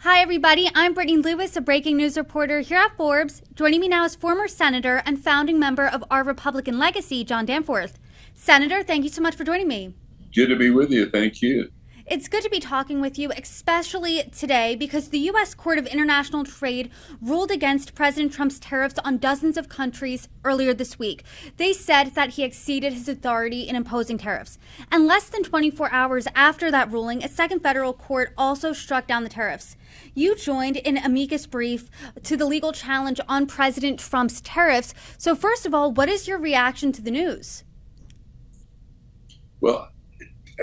Hi, everybody. I'm Brittany Lewis, a breaking news reporter here at Forbes. Joining me now is former Senator and founding member of our Republican legacy, John Danforth. Senator, thank you so much for joining me. Good to be with you. Thank you. It's good to be talking with you, especially today, because the U.S. Court of International Trade ruled against President Trump's tariffs on dozens of countries earlier this week. They said that he exceeded his authority in imposing tariffs. And less than 24 hours after that ruling, a second federal court also struck down the tariffs. You joined in amicus brief to the legal challenge on President Trump's tariffs. So first of all, what is your reaction to the news? Well,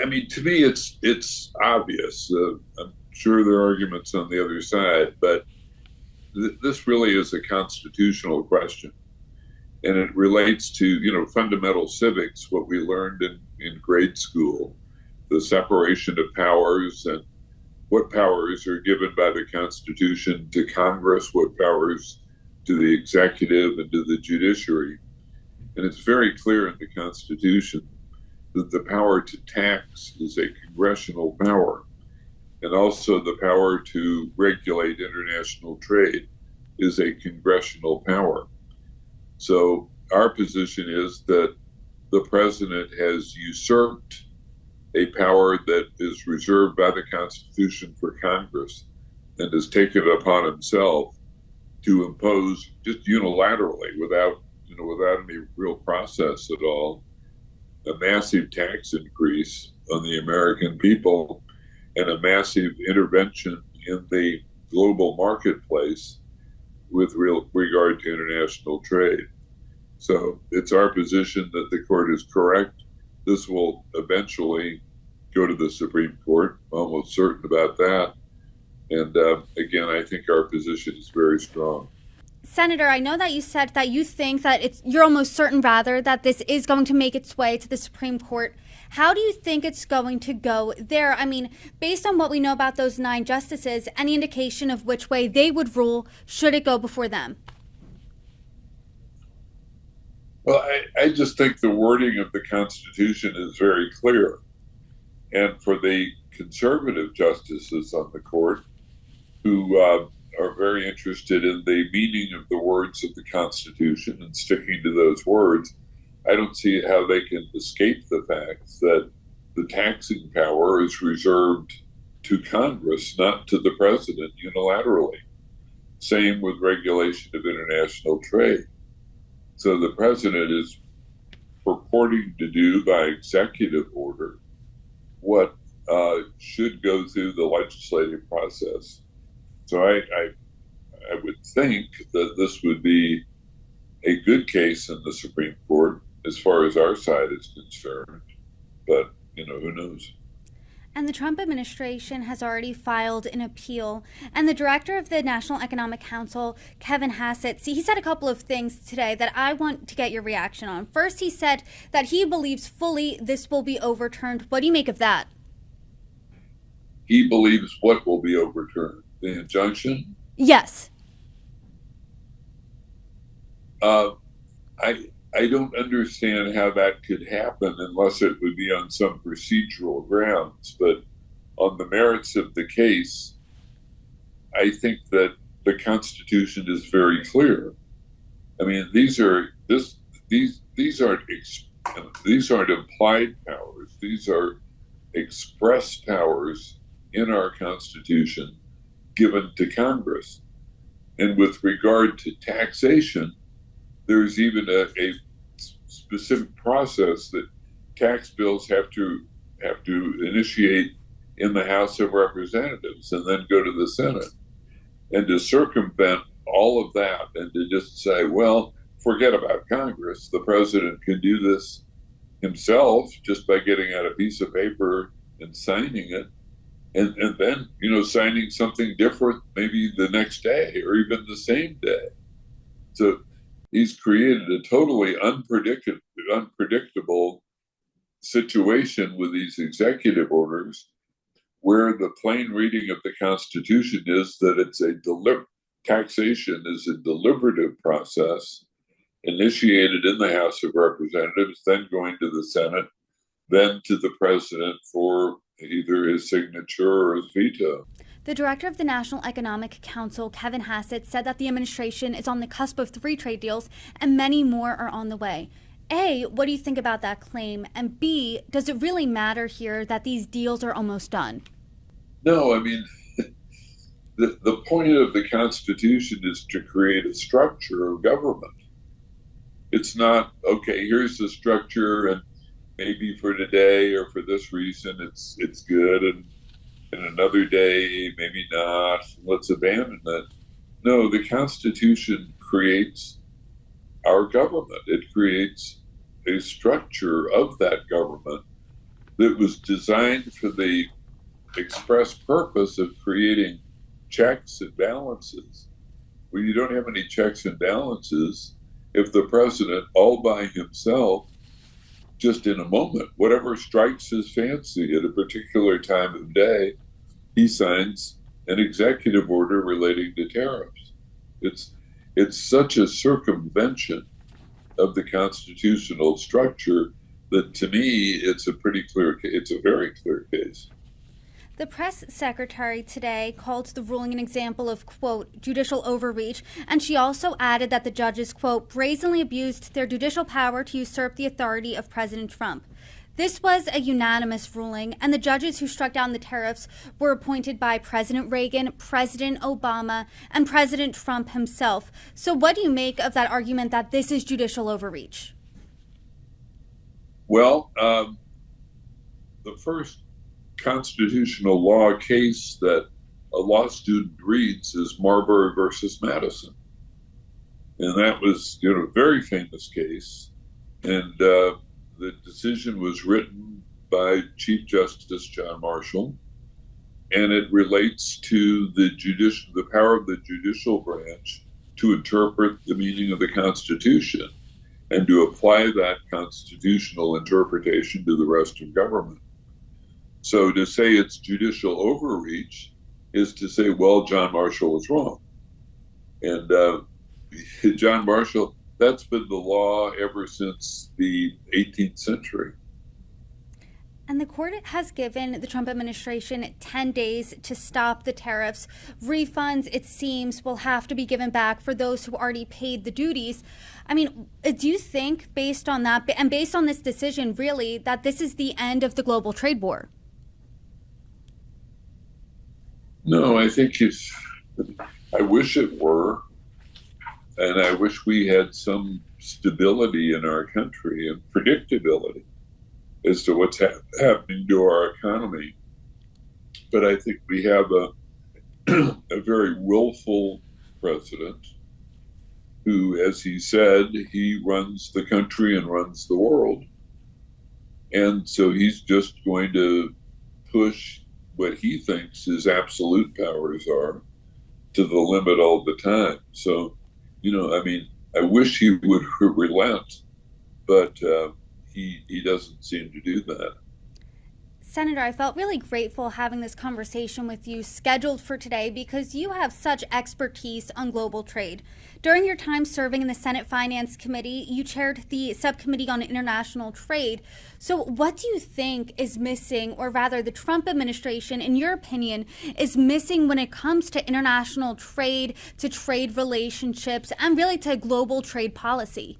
I mean, to me, it's obvious. I'm sure there are arguments on the other side, but this really is a constitutional question, and it relates to fundamental civics, what we learned in grade school, the separation of powers and what powers are given by the Constitution to Congress, what powers to the executive and to the judiciary, and it's very clear in the Constitution that the power to tax is a congressional power, and also the power to regulate international trade is a congressional power. So our position is that the president has usurped a power that is reserved by the Constitution for Congress and has taken it upon himself to impose just unilaterally without any real process at all, a massive tax increase on the American people and a massive intervention in the global marketplace with regard to international trade. So it's our position that the court is correct. This will eventually go to the Supreme Court. I'm almost certain about that. And again, I think our position is very strong. Senator, I know that you said that you think that you're almost certain, rather, that this is going to make its way to the Supreme Court. How do you think it's going to go there? I mean, based on what we know about those 9 justices, any indication of which way they would rule should it go before them? Well, I just think the wording of the Constitution is very clear. And for the conservative justices on the court who are very interested in the meaning of the words of the Constitution and sticking to those words, I don't see how they can escape the fact that the taxing power is reserved to Congress, not to the president unilaterally. Same with regulation of international trade. So the president is purporting to do by executive order what should go through the legislative process. So I would think that this would be a good case in the Supreme Court as far as our side is concerned. But, who knows? And the Trump administration has already filed an appeal. And the director of the National Economic Council, Kevin Hasset, he said a couple of things today that I want to get your reaction on. First, he said that he believes fully this will be overturned. What do you make of that? He believes what will be overturned? The injunction? Yes. I don't understand how that could happen unless it would be on some procedural grounds. But on the merits of the case, I think that the Constitution is very clear. I mean, these aren't implied powers. These are express powers in our Constitution given to Congress. And with regard to taxation, there's even a specific process that tax bills have to initiate in the House of Representatives and then go to the Senate. And to circumvent all of that and to just say, well, forget about Congress, the president can do this himself just by getting out a piece of paper and signing it, and then signing something different maybe the next day or even the same day. So he's created a totally unpredictable situation with these executive orders, where the plain reading of the Constitution is that taxation is a deliberative process initiated in the House of Representatives, then going to the Senate, then to the president for either his signature or his veto. The director of the National Economic Council, Kevin Hasset, said that the administration is on the cusp of 3 trade deals and many more are on the way. A, what do you think about that claim? And B, does it really matter here that these deals are almost done? No, I mean, the point of the Constitution is to create a structure of government. It's not, okay, here's the structure, and maybe for today or for this reason it's good, and another day maybe not, let's abandon it. No, the Constitution creates our government. It creates a structure of that government that was designed for the express purpose of creating checks and balances. Well, you don't have any checks and balances if the president all by himself, just in a moment, whatever strikes his fancy at a particular time of day, he signs an executive order relating to tariffs. It's such a circumvention of the constitutional structure that, to me, it's a very clear case. The press secretary today called the ruling an example of, quote, judicial overreach, and she also added that the judges, quote, brazenly abused their judicial power to usurp the authority of President Trump. This was a unanimous ruling, and the judges who struck down the tariffs were appointed by President Reagan, President Obama, and President Trump himself. So what do you make of that argument that this is judicial overreach? Well, the first constitutional law case that a law student reads is Marberry versus Madison. And that was, a very famous case. And the decision was written by Chief Justice John Marshall, and it relates to the power of the judicial branch to interpret the meaning of the Constitution and to apply that constitutional interpretation to the rest of government. So to say it's judicial overreach is to say, well, John Marshall was wrong. And John Marshall, that's been the law ever since the 18th century. And the court has given the Trump administration 10 days to stop the tariffs. Refunds, it seems, will have to be given back for those who already paid the duties. I mean, do you think, based on that, and based on this decision, really, that this is the end of the global trade war? No, I think I wish it were. And I wish we had some stability in our country and predictability as to what's happening to our economy. But I think we have a very willful president who, as he said, he runs the country and runs the world. And so he's just going to push what he thinks his absolute powers are to the limit all the time. So, I wish he would relent, but he doesn't seem to do that. Senator, I felt really grateful having this conversation with you scheduled for today because you have such expertise on global trade. During your time serving in the Senate Finance Committee, you chaired the Subcommittee on International Trade. So what do you think is missing, or rather the Trump administration, in your opinion, is missing when it comes to international trade, to trade relationships, and really to global trade policy?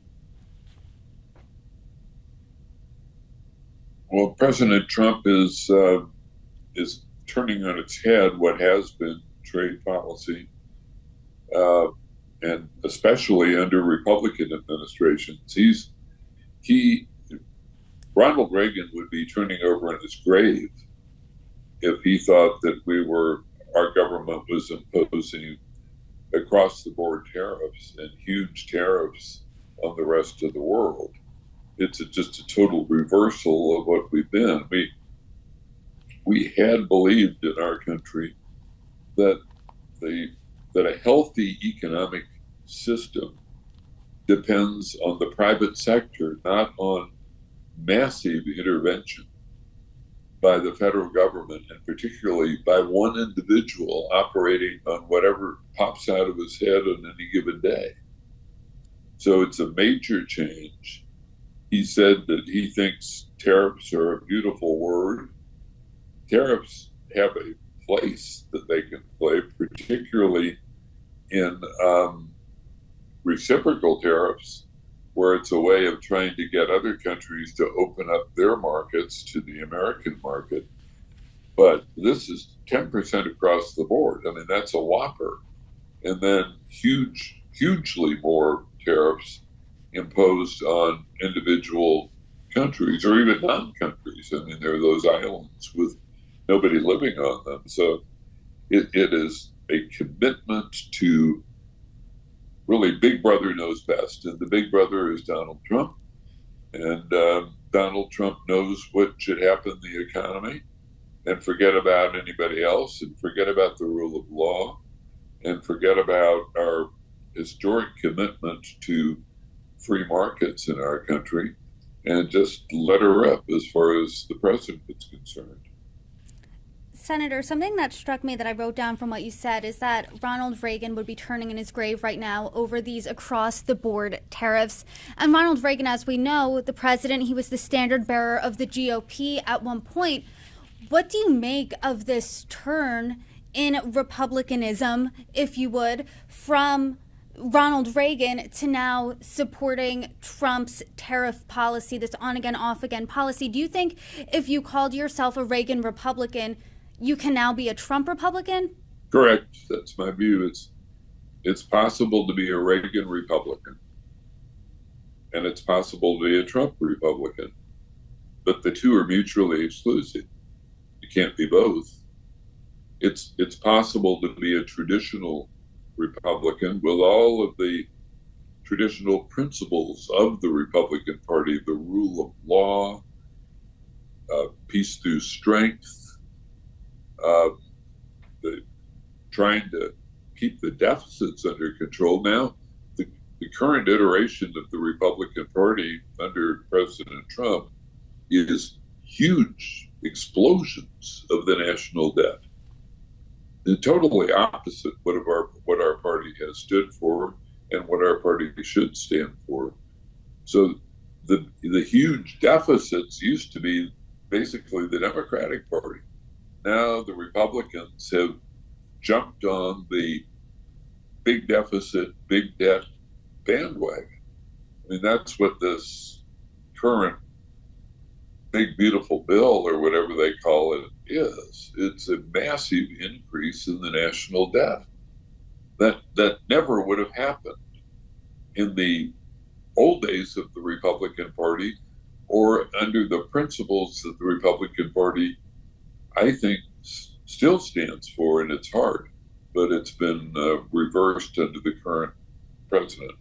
Well, President Trump is turning on its head what has been trade policy, and especially under Republican administrations. Ronald Reagan would be turning over in his grave if he thought that our government was imposing across the board tariffs and huge tariffs on the rest of the world. It's just a total reversal of what we've been. We had believed in our country that a healthy economic system depends on the private sector, not on massive intervention by the federal government, and particularly by one individual operating on whatever pops out of his head on any given day. So it's a major change. He said that he thinks tariffs are a beautiful word. Tariffs have a place that they can play, particularly in reciprocal tariffs, where it's a way of trying to get other countries to open up their markets to the American market. But this is 10% across the board. I mean, that's a whopper. And then hugely more tariffs imposed on individual countries or even non-countries. I mean, there are those islands with nobody living on them. So it is a commitment to really Big Brother knows best. And the Big Brother is Donald Trump. And Donald Trump knows what should happen in the economy, and forget about anybody else, and forget about the rule of law, and forget about our historic commitment to free markets in our country, and just let her rip as far as the president is concerned. Senator, something that struck me that I wrote down from what you said is that Ronald Reagan would be turning in his grave right now over these across-the-board tariffs. And Ronald Reagan, as we know, the president, he was the standard bearer of the GOP at one point. What do you make of this turn in republicanism, if you would, from Ronald Reagan to now supporting Trump's tariff policy, this on-again, off-again policy? Do you think if you called yourself a Reagan Republican, you can now be a Trump Republican? Correct. That's my view. It's possible to be a Reagan Republican, and it's possible to be a Trump Republican, but the two are mutually exclusive. You can't be both. It's possible to be a traditional Republican with all of the traditional principles of the Republican Party, the rule of law, peace through strength, trying to keep the deficits under control. Now, the current iteration of the Republican Party under President Trump is huge explosions of the national debt. And totally opposite what our party has stood for and what our party should stand for. So the huge deficits used to be basically the Democratic Party. Now the Republicans have jumped on the big deficit, big debt bandwagon. I mean, that's what this current big beautiful bill, or whatever they call it, is. It's a massive increase in the national debt. That never would have happened in the old days of the Republican Party, or under the principles that the Republican Party, I think, still stands for in its heart, but it's been reversed under the current president.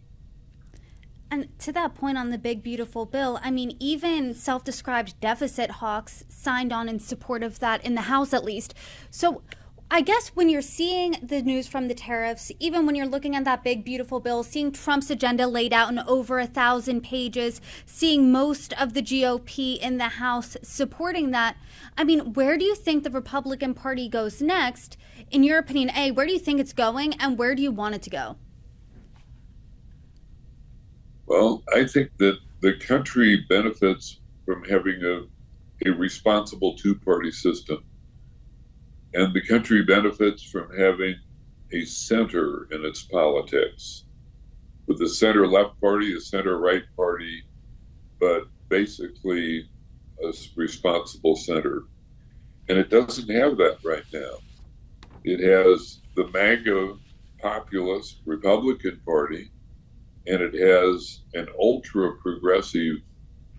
And to that point on the big, beautiful bill, I mean, even self-described deficit hawks signed on in support of that in the House, at least. So I guess when you're seeing the news from the tariffs, even when you're looking at that big, beautiful bill, seeing Trump's agenda laid out in over 1,000 pages, seeing most of the GOP in the House supporting that, I mean, where do you think the Republican Party goes next? In your opinion, A, where do you think it's going, and where do you want it to go? Well, I think that the country benefits from having a responsible two-party system. And the country benefits from having a center in its politics, with a center-left party, a center-right party, but basically a responsible center. And it doesn't have that right now. It has the MAGA populist Republican Party, and it has an ultra-progressive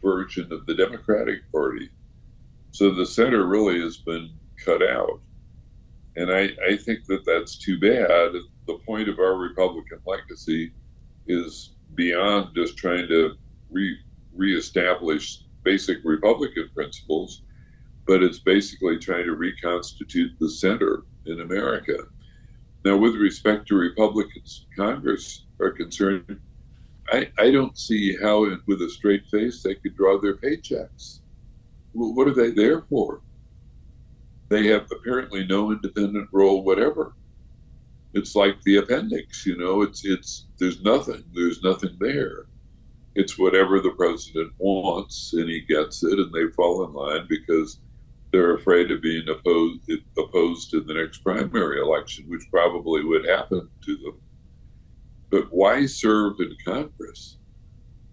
version of the Democratic Party. So the center really has been cut out. And I think that that's too bad. The point of our Republican legacy is beyond just trying to reestablish basic Republican principles, but it's basically trying to reconstitute the center in America. Now, with respect to Republicans in Congress are concerned, I don't see how, with a straight face, they could draw their paychecks. Well, what are they there for? They have apparently no independent role whatever. It's like the appendix, you know, there's nothing there. It's whatever the president wants, and he gets it, and they fall in line because they're afraid of being opposed in the next primary election, which probably would happen to them. But why serve in Congress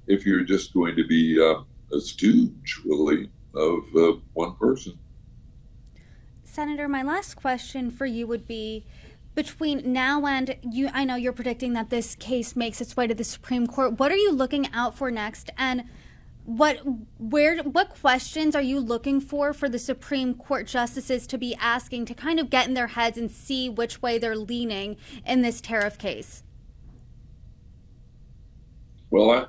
if you're just going to be a stooge, really, of one person? Senator, my last question for you would be, between now and I know you're predicting that this case makes its way to the Supreme Court. What are you looking out for next? And what questions are you looking for the Supreme Court justices to be asking to kind of get in their heads and see which way they're leaning in this tariff case? Well,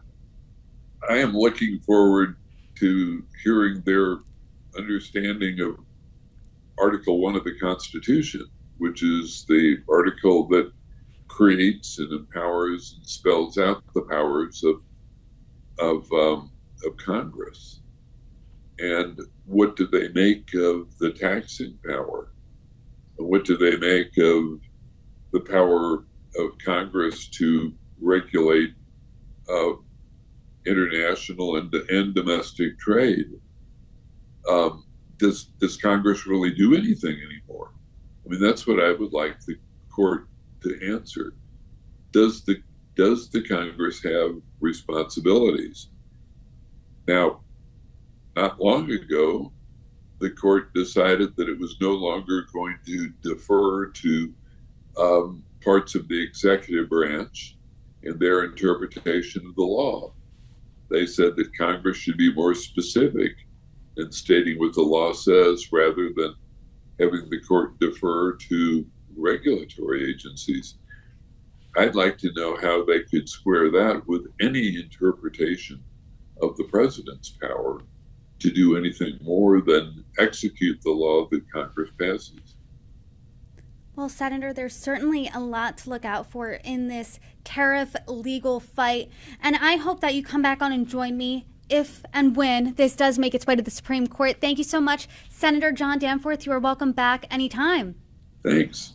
I am looking forward to hearing their understanding of Article 1 of the Constitution, which is the article that creates and empowers and spells out the powers of Congress. And what do they make of the taxing power? And what do they make of the power of Congress to regulate international and domestic trade? Does Congress really do anything anymore? I mean, that's what I would like the court to answer. Does the Congress have responsibilities? Now, not long ago, the court decided that it was no longer going to defer to parts of the executive branch in their interpretation of the law. They said that Congress should be more specific in stating what the law says rather than having the court defer to regulatory agencies. I'd like to know how they could square that with any interpretation of the president's power to do anything more than execute the law that Congress passes. Well, Senator, there's certainly a lot to look out for in this tariff legal fight, and I hope that you come back on and join me if and when this does make its way to the Supreme Court. Thank you so much, Senator John Danforth. You are welcome back anytime. Thanks.